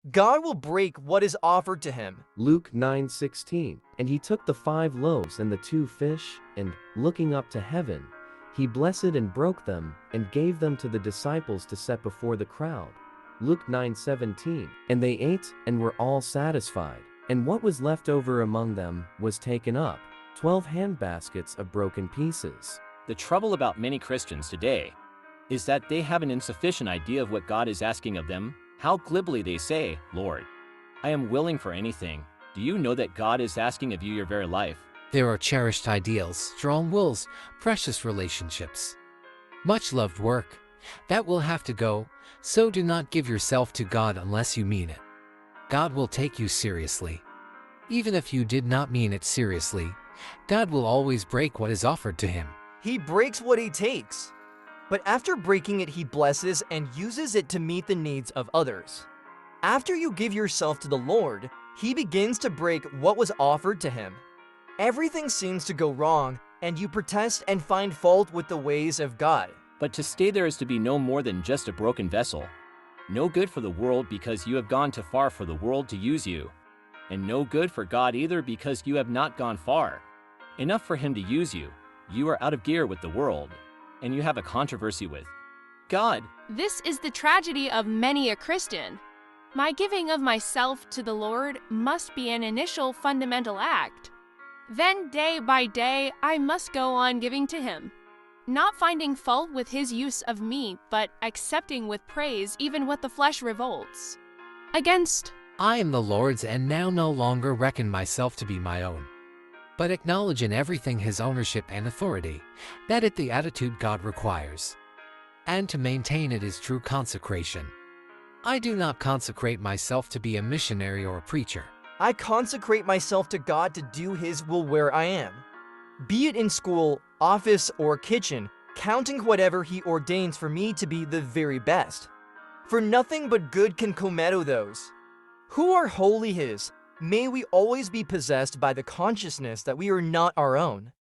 God will break what is offered to him. Luke 9:16. And he took the 5 loaves and the 2 fish, and, looking up to heaven, he blessed and broke them, and gave them to the disciples to set before the crowd. Luke 9:17. And they ate, and were all satisfied. And what was left over among them was taken up, 12 handbaskets of broken pieces. The trouble about many Christians today is that they have an insufficient idea of what God is asking of them. How glibly they say, "Lord, I am willing for anything." Do you know that God is asking of you your very life? There are cherished ideals, strong wills, precious relationships, much loved work. That will have to go, so do not give yourself to God unless you mean it. God will take you seriously. Even if you did not mean it seriously, God will always break what is offered to him. He breaks what he takes. But after breaking it, he blesses and uses it to meet the needs of others. After you give yourself to the Lord, he begins to break what was offered to him. Everything seems to go wrong, and you protest and find fault with the ways of God. But to stay there is to be no more than just a broken vessel. No good for the world because you have gone too far for the world to use you. And no good for God either because you have not gone far enough for him to use you. You are out of gear with the world, and you have a controversy with God. This is the tragedy of many a Christian. My giving of myself to the Lord must be an initial fundamental act. Then day by day, I must go on giving to him, not finding fault with his use of me, but accepting with praise even what the flesh revolts against. I am the Lord's and now no longer reckon myself to be my own, but acknowledge in everything his ownership and authority, that it the attitude God requires, and to maintain it is true consecration. I do not consecrate myself to be a missionary or a preacher. I consecrate myself to God to do his will where I am, be it in school, office, or kitchen, counting whatever he ordains for me to be the very best. For nothing but good can comedo those who are wholly his. May we always be possessed by the consciousness that we are not our own,